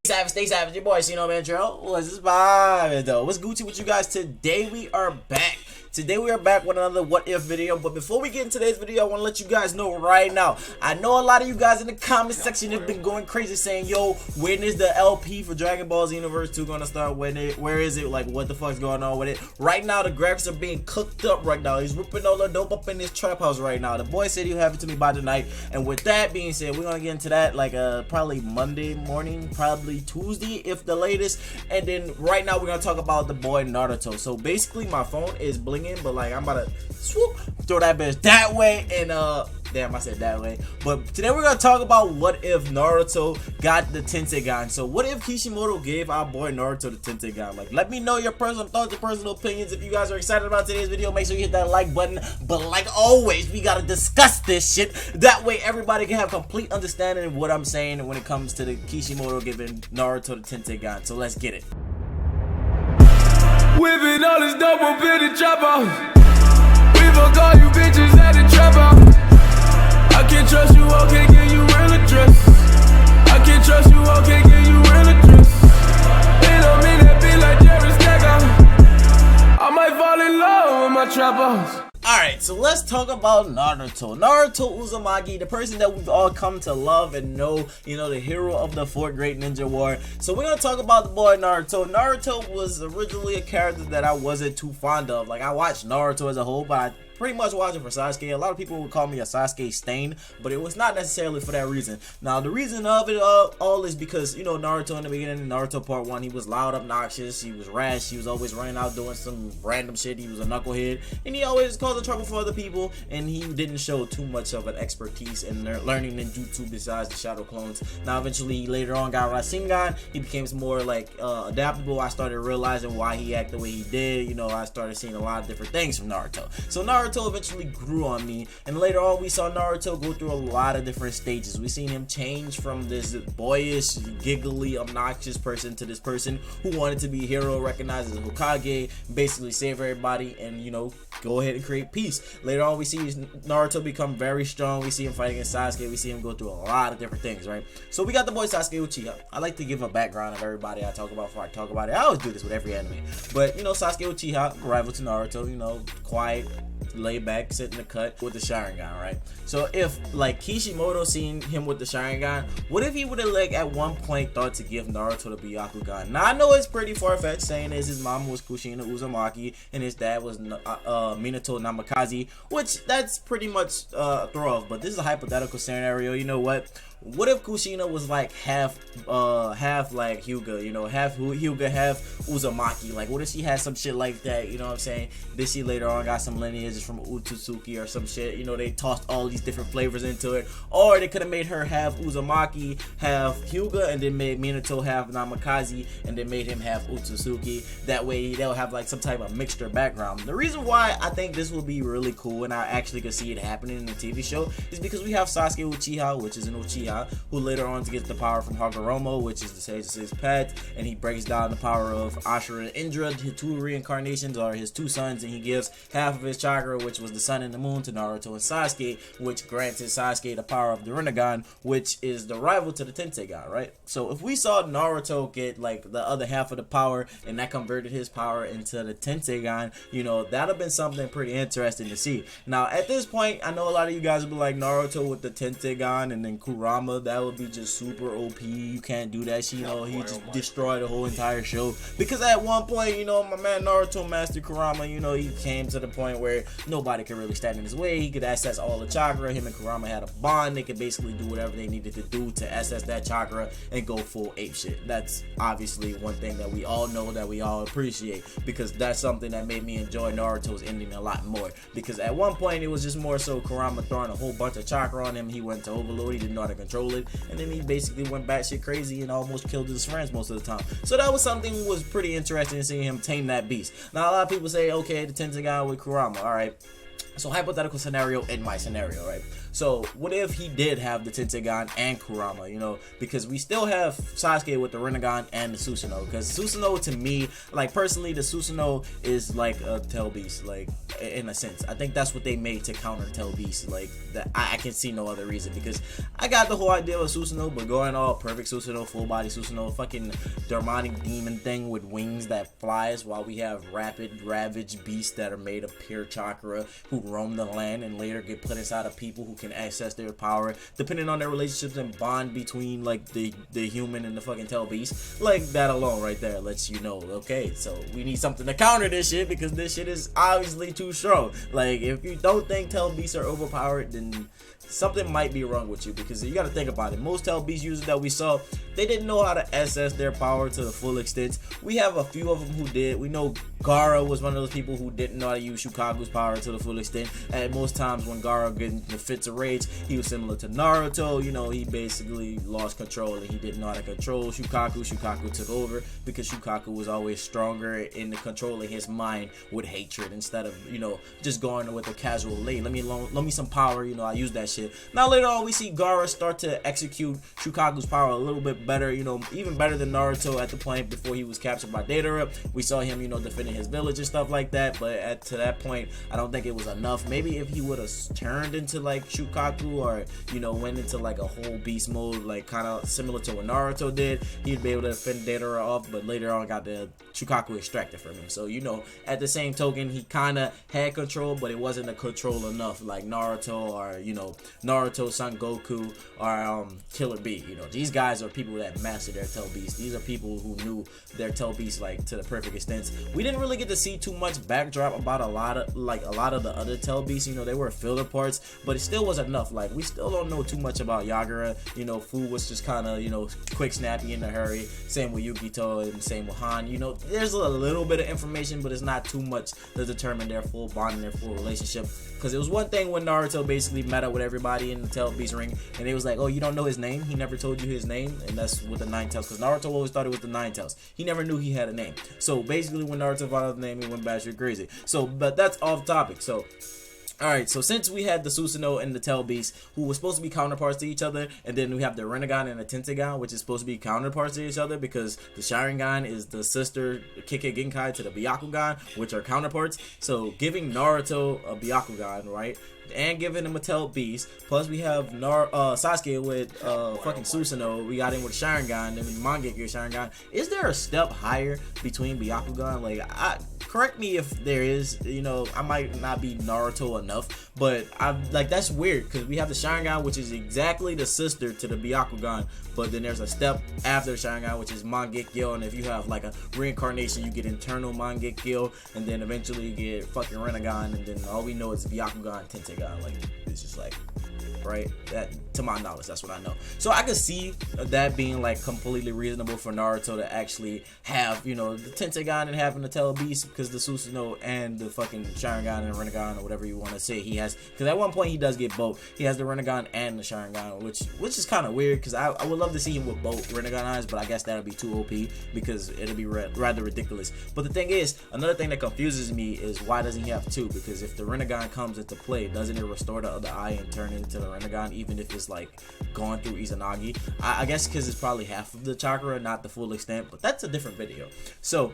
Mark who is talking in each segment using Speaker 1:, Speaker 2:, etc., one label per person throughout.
Speaker 1: Stay savage, your boy, man, Joe. What's this vibe, though? What's Gucci with you guys? Today we are back. Today we are back with another what if video. But before we get into today's video, I want to let you guys know right now. I know a lot of you guys in the comment section have been going crazy saying, yo, when is the LP for Dragon Ball Xenoverse 2 gonna start? Where is it? Like, what the fuck's going on with it? Right now, the graphics are being cooked up right now. He's ripping all the dope up in this trap house right now. The boy said he'll have it to me by tonight. And with that being said, we're gonna get into that like probably Monday morning, probably Tuesday if the latest. And then right now we're gonna talk about the boy Naruto. So basically my phone is blinging, but like I'm about to swoop throw that bitch that way, and damn, I said that way. But today we're gonna talk about what if Naruto got the Tenseigan. So what if Kishimoto gave our boy Naruto the Tenseigan? Like, let me know your personal thoughts, your personal opinions. If you guys are excited about today's video, make sure you hit that like button. But like always, we gotta discuss this shit. That way everybody can have complete understanding of what I'm saying when it comes to the Kishimoto giving Naruto the Tenseigan. So let's get it.
Speaker 2: Whipping all this dope up in the chopper. We fuck all you bitches at the trap house. I can't trust you, I can't give you real address. I can't trust you, I can't give you real address. It don't mean that be like Jerry Stacker. I might fall in love with my trap house.
Speaker 1: Alright, so let's talk about Naruto. Naruto Uzumaki, the person that we've all come to love and know, you know, the hero of the fourth great ninja war. So we're gonna talk about the boy Naruto. Naruto was originally a character that I wasn't too fond of. Like, I watched Naruto as a whole, but I pretty much watching for Sasuke. A lot of people would call me a Sasuke stain, but it was not necessarily for that reason. Now, the reason of it all is because, you know, Naruto in the beginning, Naruto part 1, he was loud, obnoxious, he was rash, he was always running out doing some random shit, he was a knucklehead, and he always caused trouble for other people, and he didn't show too much of an expertise in learning ninjutsu besides the shadow clones. Now, eventually, later on, got Rasengan, he became more like adaptable. I started realizing why he acted the way he did. You know, I started seeing a lot of different things from Naruto. So Naruto eventually grew on me, and later on we saw Naruto go through a lot of different stages. We seen him change from this boyish, giggly, obnoxious person to this person who wanted to be a hero, recognized as Hokage, basically save everybody and, you know, go ahead and create peace. Later on we see Naruto become very strong. We see him fight against Sasuke. We see him go through a lot of different things, right? So we got the boy Sasuke Uchiha. I like to give a background of everybody I talk about before I talk about it. I always do this with every anime, but, you know, Sasuke Uchiha, rival to Naruto, you know, quiet, lay back, sit in the cut with the Sharingan, right? So if like Kishimoto seen him with the Sharingan, what if he would have like at one point thought to give Naruto the Byakugan? Now I know it's pretty far-fetched saying is his mom was Kushina Uzumaki and his dad was Minato Namikaze, which that's pretty much a throw off, but this is a hypothetical scenario. You know what? What if Kushina was like half like Hyuga, you know, half Hyuga, half Uzumaki? Like, what if she had some shit like that? You know what I'm saying? Did she later on got some lineages from Otsutsuki or some shit? You know, they tossed all these different flavors into it, or they could have made her half Uzumaki, half Hyuga, and then made Minato half Namikaze, and then made him half Otsutsuki. That way, they'll have like some type of mixture background. The reason why I think this would be really cool, and I actually could see it happening in the TV show, is because we have Sasuke Uchiha, which is an Uchiha, who later on gets the power from Hagoromo, which is the Sage of Six Paths, and he breaks down the power of Ashura and Indra, his two reincarnations, or his two sons, and he gives half of his chakra, which was the sun and the moon, to Naruto and Sasuke, which granted Sasuke the power of the Rinnegan, which is the rival to the Tenseigan, right? So if we saw Naruto get like the other half of the power, and that converted his power into the Tenseigan, you know, that'd have been something pretty interesting to see. Now at this point, I know a lot of you guys would be like, Naruto with the Tenseigan and then Kurama, that would be just super OP. You can't do that shit. You know, he just destroyed the whole entire show. Because at one point, you know, my man Naruto Master Kurama, you know, he came to the point where nobody could really stand in his way. He could access all the chakra. Him and Kurama had a bond. They could basically do whatever they needed to do to access that chakra and go full ape shit. That's obviously one thing that we all know, that we all appreciate, because that's something that made me enjoy Naruto's ending a lot more. Because at one point, it was just more so Kurama throwing a whole bunch of chakra on him. He went to overload. He didn't know how to control it, and then he basically went batshit crazy and almost killed his friends most of the time. So that was something that was pretty interesting, seeing him tame that beast. Now a lot of people say, okay, the Tenseigan with Kurama, all right. So hypothetical scenario in my scenario, right? So what if he did have the Tenseigan and Kurama, you know, because we still have Sasuke with the Rinnegan and the Susanoo, because Susanoo, to me, like personally, the Susanoo is like a tail beast, like in a sense. I think that's what they made to counter tail beast, like that. I can see no other reason, because I got the whole idea of Susanoo, but going all perfect Susanoo, full body Susanoo, fucking demonic demon thing with wings that flies, while we have rapid ravaged beasts that are made of pure chakra who roam the land and later get put inside of people who can access their power depending on their relationships and bond between like the human and the fucking tail beast. Like that alone right there lets you know, okay, so we need something to counter this shit, because this shit is obviously too strong. Like if you don't think tail beasts are overpowered, then something might be wrong with you, because you got to think about it. Most tail beast users that we saw, they didn't know how to access their power to the full extent. We have a few of them who did. We know Gaara was one of those people who didn't know how to use Shukaku's power to the full extent. And most times when Gaara get in the fits of rage, he was similar to Naruto. You know, he basically lost control and he didn't know how to control Shukaku. Shukaku took over because Shukaku was always stronger in the controlling his mind with hatred, instead of, you know, just going with a casual let me some power, you know, I use that shit. Now later on we see Gaara start to execute Shukaku's power a little bit better, you know, even better than Naruto at the point before he was captured by Deidara. We saw him, you know, defending his village and stuff like that, but to that point I don't think it was enough. Maybe if he would have turned into like Shukaku, or, you know, went into like a whole beast mode, like kind of similar to what Naruto did, he'd be able to defend Deidara off, but later on got the Shukaku extracted from him. So, you know, at the same token, he kind of had control, but it wasn't a control enough like Naruto, or, you know, Naruto, Son Goku, or Killer Bee. You know, these guys are people that mastered their tail beast. These are people who knew their tail beast like to the perfect extent. We didn't really get to see too much backdrop about a lot of the other tail beasts. You know, they were filler parts, but it still was enough. Like, we still don't know too much about Yagura. You know, Fu was just kind of, you know, quick, snappy, in a hurry. Same with Yukito and same with Han. You know, there's a little bit of information, but it's not too much to determine their full bond and their full relationship. Because it was one thing when Naruto basically met up with everybody in the tail beast ring, and it was like, oh, you don't know his name? He never told you his name? And that's with the Nine Tails, because Naruto always thought it was the Nine Tails. He never knew he had a name. So basically when Naruto found out the name, he went batshit crazy. So, but that's off topic. So, alright, so since we had the Susanoo and the Tail Beast, who were supposed to be counterparts to each other, and then we have the Rinnegan and the Tenseigan, which is supposed to be counterparts to each other, because the Sharingan is the sister Kike Genkai to the Byakugan, which are counterparts. So giving Naruto a Byakugan, right, and giving him a Tail Beast, plus we have Sasuke with fucking Susanoo, we got him with Sharingan, and Mangekyo Sharingan. Is there a step higher between Byakugan? Like, correct me if there is, you know, I might not be Naruto enough, but that's weird, because we have the Sharingan, which is exactly the sister to the Byakugan, but then there's a step after the Sharingan, which is Mangekyo, and if you have like a reincarnation, you get internal Mangekyo, and then eventually you get fucking Rinnegan, and then all we know is Byakugan and Tenseigan. Like, it's just like, right? That, to my knowledge, that's what I know. So I could see that being like completely reasonable for Naruto to actually have, you know, the Tenseigan and having the Tail Beast, because the Susanoo and the fucking Sharingan and Rinnegan, or whatever you want to say, he has, because at one point he does get both. He has the Rinnegan and the Sharingan, which is kind of weird, because I would love to see him with both Rinnegan eyes, but I guess that'll be too OP, because it'll be rather ridiculous. But the thing is, another thing that confuses me is, why doesn't he have two? Because if the Rinnegan comes into play, doesn't it restore the other eye and turn it into the Rinnegan, even if it's like going through Izanagi? I guess because it's probably half of the chakra, not the full extent, but that's a different video. So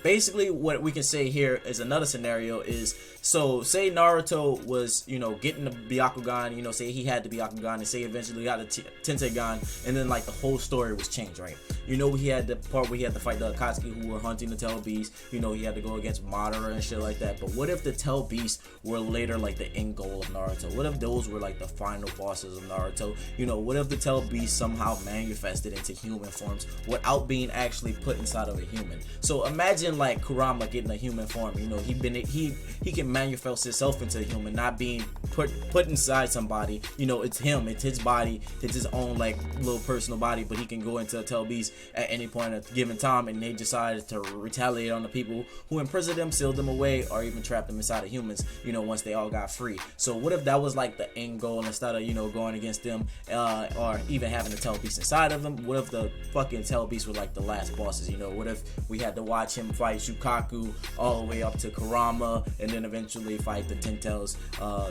Speaker 1: basically what we can say here is another scenario is, so say Naruto was, you know, getting the Byakugan, you know, say he had the Byakugan, and say eventually got the Tenseigan, and then like the whole story was changed, right? You know, he had the part where he had to fight the Akatsuki who were hunting the Tail Beast, you know, he had to go against Madara and shit like that. But what if the Tail Beasts were later like the end goal of Naruto? What if those were like the final bosses of Naruto? You know, what if the Tail Beast somehow manifested into human forms without being actually put inside of a human? So imagine like Kurama getting a human form. You know, he can manifest himself into a human, not being put inside somebody. You know, it's him, it's his body, it's his own like little personal body, but he can go into a Tail Beast at any point at given time, and they decided to retaliate on the people who imprisoned them, sealed them away, or even trapped them inside of humans, you know, once they all got free. So what if that was like the end goal, instead of, you know, going against them or even having the Tail Beast inside of them? What if the fucking Tail Beast were like the last bosses? You know, what if we had to watch him him fight Shukaku all the way up to Kurama, and then eventually fight the Ten Tails.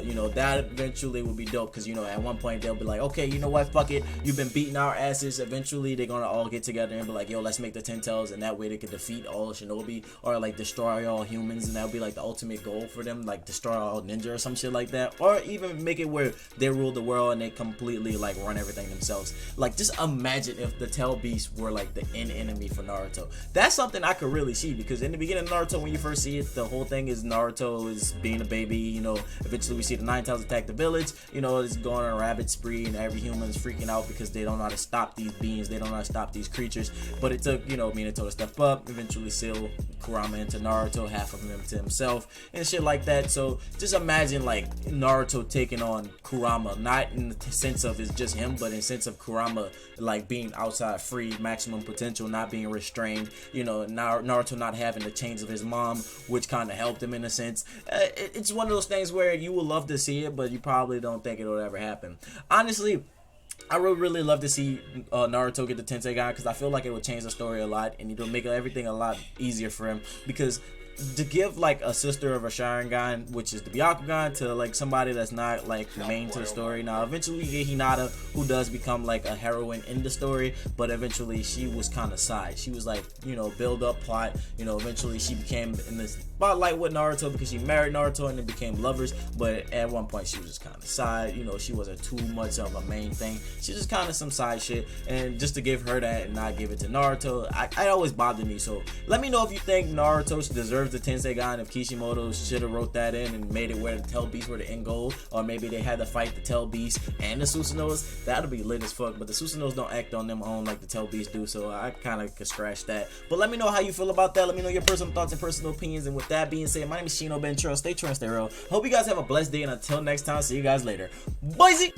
Speaker 1: You know, that eventually would be dope, because, you know, at one point they'll be like, okay, you know what, fuck it, you've been beating our asses. Eventually they're gonna all get together and be like, yo, let's make the Ten Tails, and that way they could defeat all Shinobi, or like destroy all humans, and that would be like the ultimate goal for them, like destroy all ninja or some shit like that, or even make it where they rule the world and they completely like run everything themselves. Like, just imagine if the Tail Beast were like the end enemy for Naruto. That's something I could really see, because in the beginning of Naruto, when you first see it, the whole thing is Naruto is being a baby, you know, eventually we see the Nine Tails attack the village, you know, it's going on a rabbit spree, and every human's freaking out because they don't know how to stop these beings, they don't know how to stop these creatures. But it took, you know, Minato to step up, eventually seal Kurama into Naruto, half of him to himself, and shit like that. So just imagine like Naruto taking on Kurama, not in the sense of it's just him, but in the sense of Kurama like being outside free, maximum potential, not being restrained, you know, Naruto not having the chains of his mom, which kind of helped him in a sense. It's one of those things where you would love to see it, but you probably don't think it'll ever happen. Honestly, I would really love to see Naruto get the Tenseigan, because I feel like it would change the story a lot, and it'll make everything a lot easier for him, because to give like a sister of a Sharingan, which is the Byakugan, to like somebody that's not like main to the story. Now eventually we get Hinata, who does become like a heroine in the story, but eventually she was kind of side. She was like, you know, build up plot, you know, eventually she became in this spotlight with Naruto because she married Naruto and then became lovers, but at one point she was just kind of side, you know, she wasn't too much of a main thing. She was just kind of some side shit, and just to give her that and not give it to Naruto, I always bothered me. So let me know if you think Naruto deserves the Tenseigan, if Kishimoto should have wrote that in and made it where the Tail Beast were the end goal, or maybe they had to fight the Tail Beast and the Susanos. That'll be lit as fuck, but the Susanos don't act on them own like the Tail Beast do, so I kind of could scratch that. But let me know how you feel about that. Let me know your personal thoughts and personal opinions, and with that being said, my name is Shino Ben Trust. Stay true and stay real. Hope you guys have a blessed day, and until next time, see you guys later. Bye.